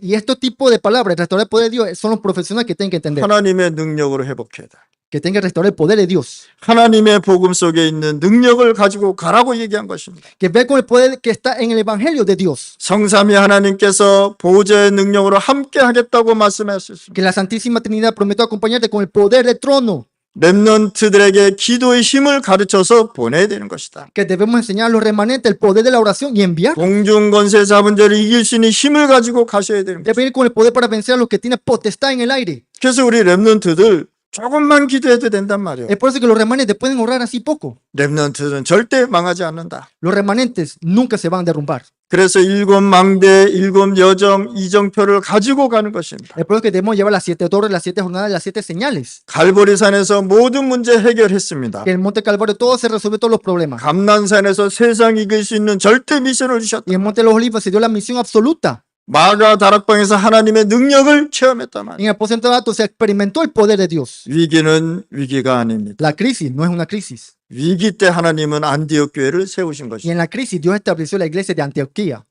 y estos tipos de palabras, restaurar el poder de Dios, son los profesionales que tienen que entender. 하나님의 능력으로 회복해야 돼. Que tienen que restaurar el poder de Dios. 하나님의 복음 속에 있는 능력을 가지고 가라고 얘기한 것입니다. Que ve con el poder que está en el evangelio de Dios. 성삼위 하나님께서 보좌의 능력으로 함께 하겠다고 말씀하셨습니다. Que la Santísima Trinidad prometió acompañarte con el poder del trono. 렘넌트들에게 기도의 힘을 가르쳐서 보내야 되는 것이다. Que debemos enseñar a los remanentes el poder de la oración y enviar. 공중 권세 잡은 자를 이길 수 있는 힘을 가지고 가셔야 되는 것이다. Debe ir con el poder para vencer a los que tienen potestad en el aire. 그래서 우리 렘넌트들 조금만 기도해도 된단 말이에요. Es por eso que los remanentes pueden orar así poco. 렘넌트는 절대 망하지 않는다. Los remanentes nunca se van a derrumbar. 그래서 7망대, 7여정, 이정표를 가지고 가는 것입니다. Es por eso que debemos llevar las 7 torres, las 7 jornadas, las 7 señales. 갈보리산에서 모든 문제 해결했습니다. Que en el Monte Calvario todo se resolvió, todos los problemas. 감난산에서 세상 이길 수 있는 절대 미션을 주셨다. Y en el Monte de los Olivos se dio la misión absoluta. 마가 다락방에서 하나님의 능력을 체험했단 En 말이에요. el aposento de datos se experimentó el poder de Dios. 위기는 위기가 아닙니다. La crisis no es una crisis. 위기 때 하나님은 안디옥 교회를 세우신 Y 것입니다. en la crisis Dios estableció la iglesia de Antioquía.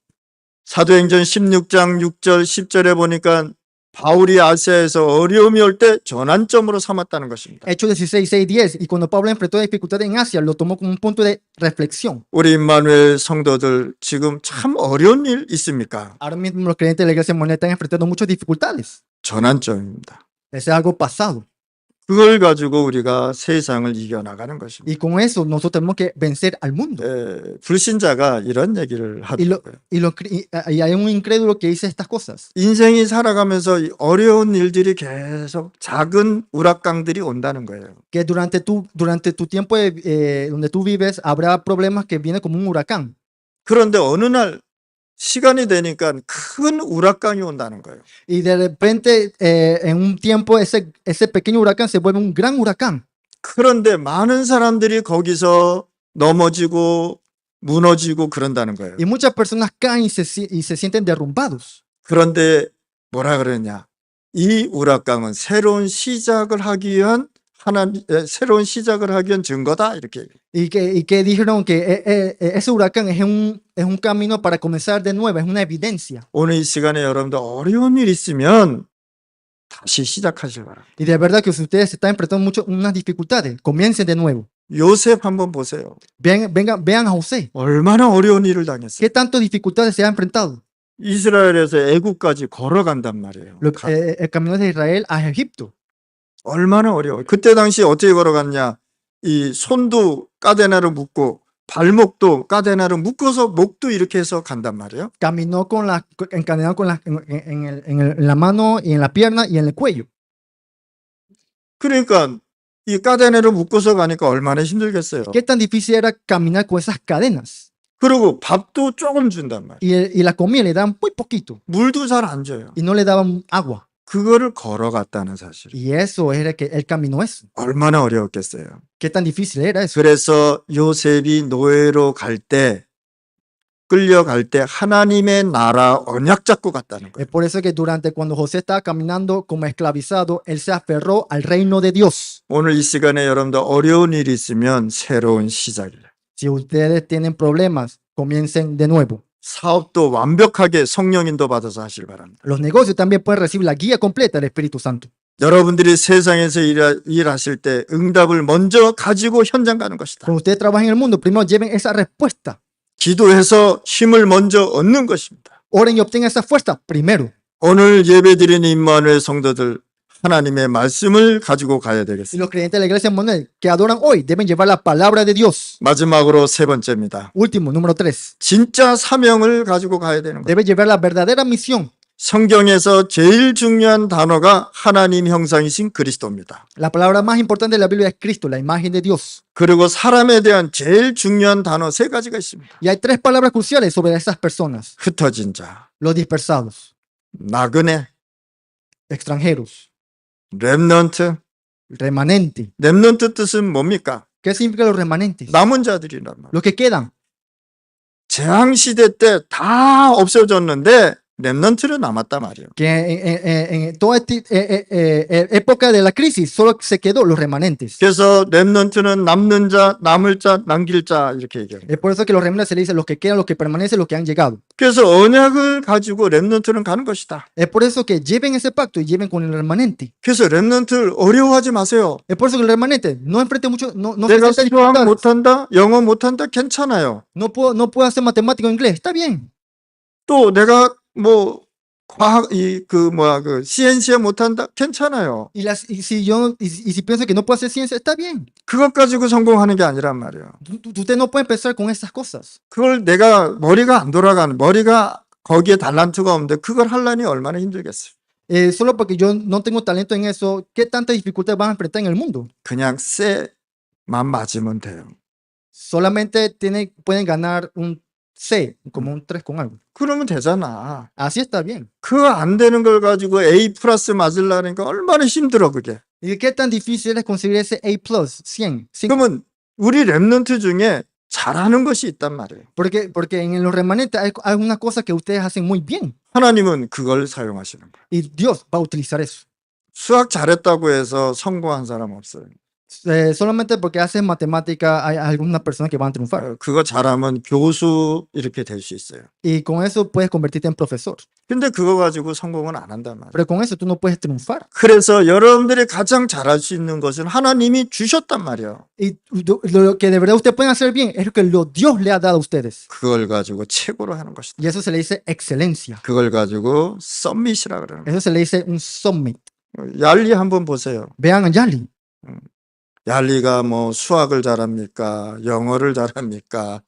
사도행전 16장 6절 10절에 보니까 바울이 아시아에서 어려움이 올 때 전환점으로 삼았다는 것입니다. Hechos 16, 6, 10. Y cuando Pablo enfrentó dificultades en Asia, lo tomó como un punto de reflexión. 우리 임마누엘 성도들 지금 참 어려운 일 있습니까? Ahora mismo los creyentes de la iglesia moderna están enfrentando muchas dificultades. 전환점입니다. Eso es algo pasado. 그걸 가지고 우리가 세상을 이겨나가는 것입니다. Y con eso nosotros tenemos que vencer al mundo. 불신자가 이런 얘기를 하더라고요. Y hay un incrédulo que dice estas cosas. 인생이 살아가면서 이 어려운 일들이 계속 작은 우락강들이 온다는 거예요. Que durante tu tiempo donde tú vives habrá problemas que vienen como un huracán. 그런데 어느 날 시간이 되니까 큰 우락강이 온다는 거예요. Y de repente en un tiempo ese pequeño huracán se vuelve un gran huracán. 그런데 많은 사람들이 거기서 넘어지고 무너지고 그런다는 거예요. Y muchas personas caen y se sienten derrumbados. 그런데 뭐라 그러냐? 이 우락강은 새로운 시작을 하기 위한 새로운 시작을 하기 위한 증거다 이렇게. Y que dijeron que ese huracán es un camino para comenzar de nuevo, es una evidencia. 오늘 이 시간에 여러분들 어려운 일 있으면 다시 시작하실 바랍니다. Y de verdad que si ustedes se están enfrentando unas dificultades, comiencen de nuevo. 요셉 한번 보세요. Vean a José. 얼마나 어려운 일을 당했어요. ¿Qué tantas dificultades se ha enfrentado? 이스라엘에서 애국까지 걸어간단 말이에요. El camino de Israel a Egipto. 얼마나 어려워요. 그때 당시 어떻게 걸어갔냐. 이 손도 까데나로 묶고 발목도 까데나로 묶어서 목도 이렇게 해서 간단 말이에요. Caminó encadenado en la mano y en la pierna y en el cuello. 그러니까 이 까데나로 묶어서 가니까 얼마나 힘들겠어요. ¿Qué tan difícil era caminar con esas cadenas? 그리고 밥도 조금 준단 말이에요. Y la comida le daban muy poquito 물도 잘 안 줘요. y no le daban agua. 그거를 걸어갔다는 사실. Y eso era que él caminó eso. 얼마나 어려웠겠어요. ¿Qué tan difícil era eso? 그래서 요셉이 노예로 갈 때 끌려갈 때 하나님의 나라 언약 잡고 갔다는 거예요. Es por eso que durante cuando José estaba caminando como esclavizado, él se aferró al reino de Dios. 오늘 이 시간에 여러분들 어려운 일이 있으면 새로운 시작이에요. Si ustedes tienen problemas, comiencen de nuevo. 사업도 완벽하게 성령 인도 받아서 하실 바랍니다. Los negocios también pueden recibir la guía completa del Espíritu Santo. 여러분들이 세상에서 일하실 때 응답을 먼저 가지고 현장 가는 것이다. Cuando ustedes trabajen en el mundo, primero lleven esa respuesta. 기도해서 힘을 먼저 얻는 것입니다. Oren y obtengan esa fuerza primero. 오늘 예배드리는 임마누엘 성도들 하나님의 말씀을 가지고 가야 Y 되겠습니다. los creyentes de la iglesia Manuel que adoran hoy deben llevar la palabra de Dios. 마지막으로 세 번째입니다. Último, número 3. 진짜 사명을 가지고 가야 되는 거예요. Debe llevar la verdadera misión. 성경에서 제일 중요한 단어가 하나님 형상이신 그리스도입니다. La palabra más importante de la Biblia es Cristo, la imagen de Dios. 그리고 사람에 대한 제일 중요한 단어 세 가지가 있습니다. Y hay 3 palabras cruciales sobre esas personas. 흩어진 자, Los dispersados, 나그네, extranjeros, 렘넌트. remanente. 렘넌트 뜻은 뭡니까? ¿Qué significa los remanentes? 남은 자들이란 말이에요. Los que quedan. 재앙시대 때 다 없어졌는데 렘넌트는 남았단 말이에요. Que en toda época de la crisis solo se quedó los remanentes. 그래서 렘넌트는 남는 자, 남을 자, 남길 자 이렇게 얘기해요. Es por eso que los remanentes se le dice los que quedan, los que permanecen, los que han llegado. 그래서 언약을 가지고 렘넌트는 가는 것이다. Es por eso que lleven ese pacto y lleven con el remanente. 그래서 렘넌트를 어려워하지 마세요. Es por eso que el remanente no enfrente mucho, no se 내가 sienta 수학 dificultades. 못한다, 영어 못한다, 괜찮아요. No puedo hacer matemático en inglés. Está bien. 또 내가 뭐 과학 CNC 못한다, 괜찮아요. Y si pienso que no puedo hacer ciencia, está bien. 그것 가지고 성공하는 게 아니란 말이에요. Usted no puede empezar con esas cosas. 그걸 내가 머리가 안 돌아가는, 머리가 거기에 달란트가 없는데 그걸 하려니 얼마나 힘들겠어요. Solo porque yo no tengo talento en eso, ¿qué tanta dificultad van a enfrentar en el mundo? 그냥 쎄만 맞으면 돼요. Solamente pueden ganar un C, como un 3 con algo. 그러면 되잖아. Así está bien. 그거 안 되는 걸 가지고 A+ 맞으려니까 얼마나 힘들어 그게. ¿Y qué tan difícil es conseguir ese A+, 100? 그러면 우리 렘넌트 중에 잘하는 것이 있단 말이에요. Porque en los remanentes hay algunas cosas que ustedes hacen muy bien. 하나님은 그걸 사용하시는 거예요. Y Dios va a utilizar eso. 수학 잘했다고 해서 성공한 사람 없어요. Solamente porque haces matemática hay algunas personas que van a triunfar. 그거 잘하면 교수 이렇게 될 수 있어요. Y con eso puedes convertirte en profesor. 근데 그거 가지고 성공은 안 한단 말이에요. Pero con eso tú no puedes triunfar. 그래서 여러분들이 가장 잘할 수 있는 것은 하나님이 주셨단 말이에요. Y lo que de verdad ustedes pueden hacer bien es lo que Dios le ha dado a ustedes. 그걸 가지고 최고로 하는 것이다. Y eso se le dice excelencia. 그걸 가지고 썸밋이라 그러는 거예요. Eso se le dice un summit. 얄리 한번 보세요. Vean a Yali. 얄리가 뭐 수학을 잘합니까? 영어를 잘합니까?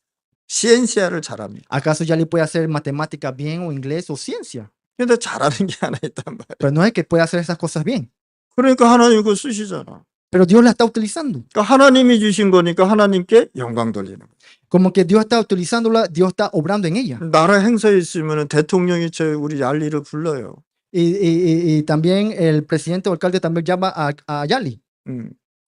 시엔시아를 잘합니까? ¿Acaso Yali puede hacer matemática bien o inglés o ciencia? 근데 잘하는 게 하나 있단 말이에요. Pero no es que pueda hacer esas cosas bien. 그러니까 하나님 그거 쓰시잖아. Pero Dios la está utilizando. 그러니까 하나님이 주신 거니까 하나님께 영광 돌리는 거예요. Como que Dios está utilizándola, Dios está obrando en ella. 나라 행사에 있으면 대통령이 우리 얄리를 불러요. Y también el presidente o alcalde también llama a Yali.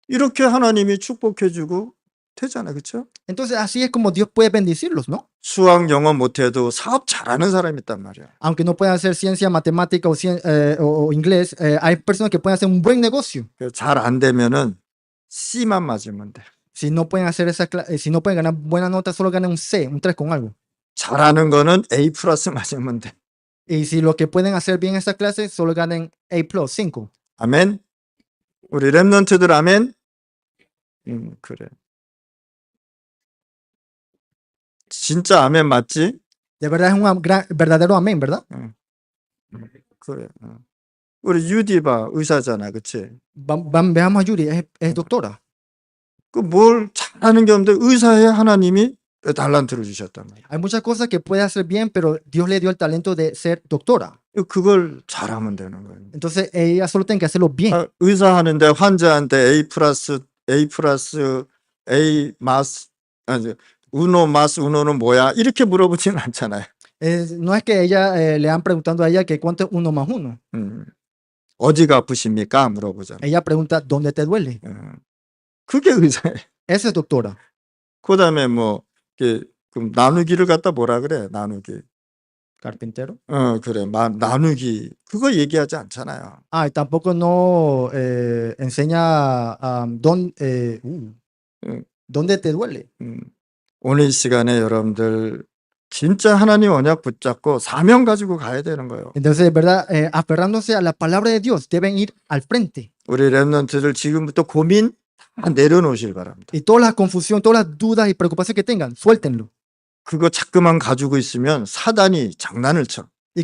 이렇게 하나님이 축복해주고 되잖아요. 그렇죠? Entonces así es como Dios puede bendecirlos, ¿no? 수학, 영어 못해도 사업 잘하는 사람이 있단 말이야. Aunque no puedan hacer ciencia, matemática o inglés, hay personas que pueden hacer un buen negocio. 잘 안 되면은 C만 맞으면 돼. Si no pueden hacer si no pueden ganar buena nota, solo ganan un C, un 3 con algo. 잘하는 거는 A+ 맞으면 돼. Y si lo que pueden hacer bien esa clase, solo ganen A+, 5. 아멘. 우리 렘넌트들 아멘. 그래. 진짜 아멘 맞지? De verdad es un verdadero amén, ¿verdad? 그래. 우리 유디 봐, 의사잖아, 그렇지? Veamos a Yuri, es doctora. 그 뭘 잘하는 게 없는데 의사에 하나님이 달란트를 주셨단 말이야. Hay muchas cosas que puede hacer bien, pero Dios le dio el talento de ser doctora. 그걸 잘하면 되는 거예요. Entonces ella solo tiene que hacerlo bien. 의사 하는데 환자한테 A+, A 마스, 아니 우노 마스 우노는 뭐야? 이렇게 물어보지는 않잖아요. No es que ella le han preguntando a ella que cuánto es 1 más 1. 어디가 아프십니까? 물어보잖아요. Ella pregunta ¿dónde te duele? 그게 의사예요. Esa es doctora. 그다음에 뭐 그럼 나누기를 갖다 뭐라 그래? 나누기. Carpintero. 그래. 나누기. 그거 얘기하지 않잖아요. Ah, y tampoco no enseña 음, dónde te duele. 음. 오늘 이 시간에 여러분들 진짜 하나님 언약 붙잡고 사명 가지고 가야 되는 거예요. Entonces, de verdad, aferrándose a la palabra de Dios, deben ir al frente. 우리 렘넌트들 지금부터 고민 다 내려놓으실 바랍니다. Y toda la confusión, todas las dudas y preocupaciones que tengan, suéltenlo. 그거 자꾸만 가지고 있으면 사단이 장난을 쳐. Y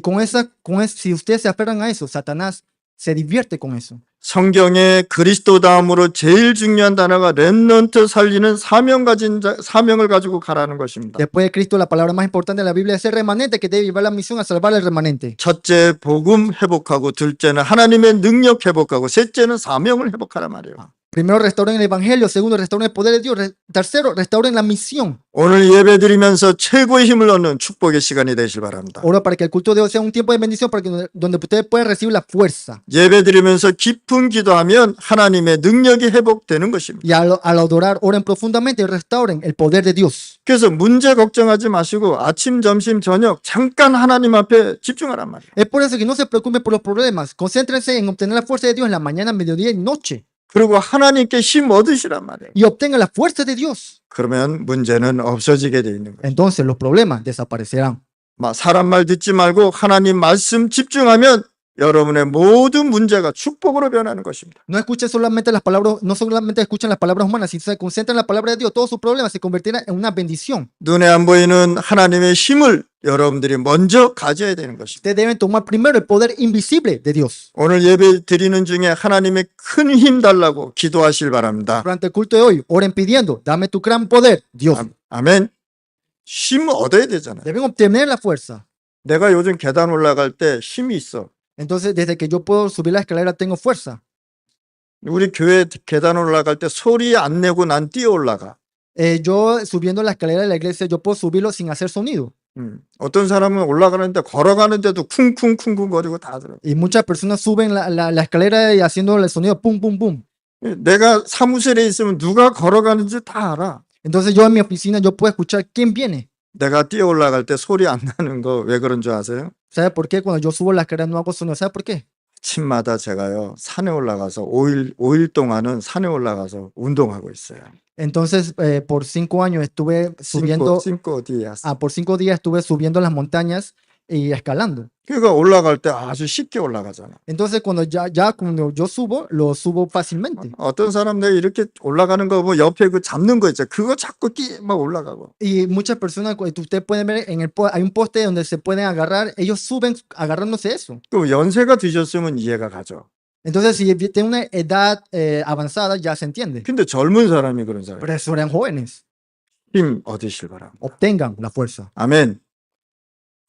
si ustedes se aferran a eso, Satanás se divierte con eso. 성경에 그리스도 다음으로 제일 중요한 단어가 렘넌트 살리는 사명을 가지고 가라는 것입니다. Después de Cristo, la palabra más importante de la Biblia es el remanente que debe llevar la misión a salvar al remanente. 첫째 복음 회복하고, 둘째는 하나님의 능력 회복하고, 셋째는 사명을 회복하란 말이에요. Primero restauren el evangelio, segundo restauren el poder de Dios, tercero restauren la misión. 오늘 예배 드리면서 최고의 힘을 얻는 축복의 시간이 되실 바랍니다. Oro para que el culto de hoy sea un tiempo de bendición para que donde ustedes puedan recibir la fuerza. 예배 드리면서 깊은 기도하면 하나님의 능력이 회복되는 것입니다. Y al adorar, oren profundamente y restauren el poder de Dios. 그래서 문제 걱정하지 마시고 아침, 점심, 저녁 잠깐 하나님 앞에 집중하란 말이에요. Es por eso que no se preocupen por los problemas. Concéntrense en obtener la fuerza de Dios en la mañana, mediodía y noche. 그리고 하나님께 힘 얻으시란 말이에요. Y obtengan la fuerza de Dios. 그러면 문제는 없어지게 돼 있는 거예요. Entonces los problemas desaparecerán. 사람 말 듣지 말고 하나님 말씀 집중하면 여러분의 모든 문제가 축복으로 변하는 것입니다. No escuchen solamente las palabras, no solamente escuchen las palabras humanas, si se concentran en la palabra de Dios, todos sus problemas se convertirán en una bendición. 눈에 안 보이는 하나님의 힘을 여러분들이 먼저 가져야 되는 것입니다. Ustedes deben tomar primero el poder invisible de Dios. 오늘 예배 드리는 중에 하나님의 큰 힘 달라고 기도하실 바랍니다. Durante el culto de hoy, oren pidiendo, dame tu gran poder, Dios. 아멘. 힘 얻어야 되잖아요. Deben obtener la fuerza. 내가 요즘 계단 올라갈 때 힘이 있어. Entonces, desde que yo puedo subir la escalera, tengo fuerza. 우리 교회 계단 올라갈 때 소리 안 내고 난 뛰어 올라가. Yo subiendo la escalera de la iglesia, yo puedo subirlo sin hacer sonido. 어떤 사람은 올라가는데 걸어가는데도 쿵쿵쿵쿵 거리고 다 들어. Y muchas personas suben la escalera y haciendo el sonido pum, pum, pum. 내가 사무실에 있으면 누가 걸어가는지 다 알아. Entonces yo en mi oficina, yo puedo escuchar quién viene. 내가 뛰어 올라갈 때 소리 안 나는 거 왜 그런 줄 아세요? ¿Sabe por qué? Cuando yo subo la escalera no hago sonido. ¿Sabe por qué? 아침마다 제가요 산에 올라가서 5일 동안은 산에 올라가서 운동하고 있어요. Entonces, por 5 años estuve subiendo, cinco días. por 5 días estuve subiendo las montañas y escalando. 그러니까 올라갈 때 아주 쉽게 올라가잖아. Entonces, cuando cuando yo subo, lo subo fácilmente. 어떤 사람들이 이렇게 올라가는 거 보면 옆에 그 잡는 거 있죠. 그거 자꾸 막 올라가고. Y muchas personas, ustedes pueden ver, hay un poste donde se pueden agarrar, ellos suben agarrándose eso. 또 연세가 드셨으면 이해가 가죠. Entonces, si tienen una edad avanzada, ya se entiende. 근데 젊은 사람이 그런 사람. Pero eso eran jóvenes. 힘 얻으실 바랍니다. Obtengan la fuerza. 아멘.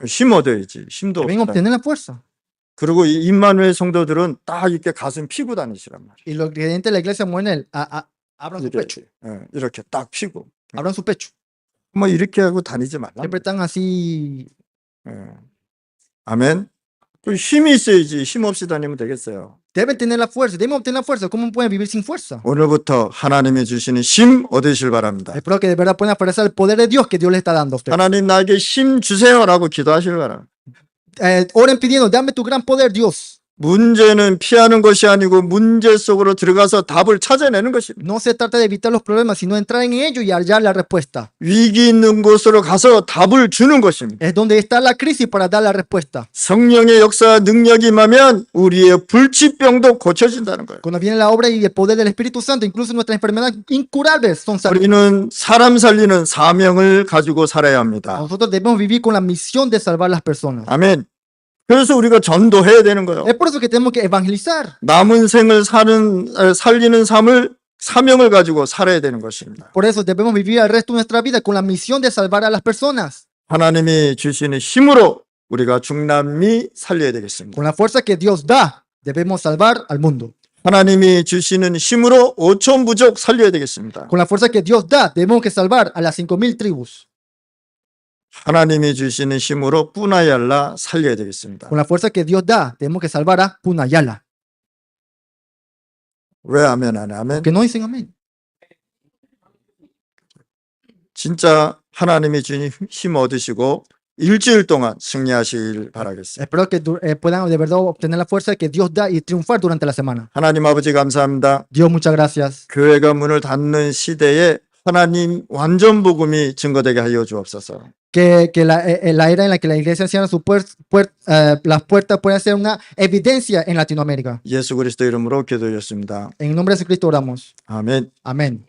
힘 얻어야지. 힘도 Deben 없다. obtener la fuerza. 그리고 이 임마누엘 성도들은 딱 이렇게 가슴 피고 다니시란 말이에요. Y los creyentes de la iglesia mueren, abran su pecho. 이렇게 딱 피고. Abran su pecho. 뭐 이렇게 하고 다니지 말라. Siempre están así. 아멘. 그 힘이 있어야지. 힘 없이 다니면 되겠어요. Deben tener la fuerza. Deben obtener la fuerza. ¿Cómo pueden vivir sin fuerza? 오늘부터 하나님이 주시는 힘 얻으실 바랍니다. Espero que de verdad puedan aparecer el poder de Dios que Dios les está dando a ustedes. 하나님 나에게 힘 주세요라고 기도하실 바랍니다. Oren pidiendo, dame tu gran poder, Dios. 문제는 피하는 것이 아니고 문제 속으로 들어가서 답을 찾아내는 것입니다. No se trata de evitar los problemas, sino entrar en ellos y hallar la respuesta. 위기 있는 곳으로 가서 답을 주는 것입니다. Es donde está la crisis para dar la respuesta. 성령의 역사 능력이 임하면 우리의 불치병도 고쳐진다는 거예요. Cuando viene la obra y el poder del Espíritu Santo, incluso nuestras enfermedades incurables son sanadas. 우리는 사람 살리는 사명을 가지고 살아야 합니다. Nosotros debemos vivir con la misión de salvar las personas. 아멘. 그래서 우리가 전도해야 되는 거예요. Es por eso que tenemos que evangelizar. 남은 생을 살리는 삶을 사명을 가지고 살아야 되는 것입니다. Por eso debemos vivir el resto de nuestra vida con la misión de salvar a las personas. 하나님이 주시는 힘으로 우리가 중남미 살려야 되겠습니다. Con la fuerza que Dios da, debemos salvar al mundo. 하나님이 주시는 힘으로 5천 부족 살려야 되겠습니다. Con la fuerza que Dios da, debemos que salvar a las 5,000 tribus. 하나님이 주시는 힘으로 뿌나얄라 살려야 되겠습니다. Con la fuerza que Dios da, tenemos que salvar a Punayala. 왜 아멘 안 해? 아멘. Que no dicen amén. 진짜 하나님이 주님 힘 얻으시고 일주일 동안 승리하시길 바라겠습니다. Espero que puedan de verdad obtener la fuerza que Dios da y triunfar durante la semana. 하나님 아버지 감사합니다. Dios, muchas gracias. 교회가 문을 닫는 시대에 하나님 완전 복음이 증거되게 하여 주옵소서. Que la era en la que la iglesia cierra las puertas pueda ser una evidencia en Latinoamérica. 예수 그리스도 이름으로 기도드렸습니다. En el nombre de Jesucristo oramos. 아멘. Amén.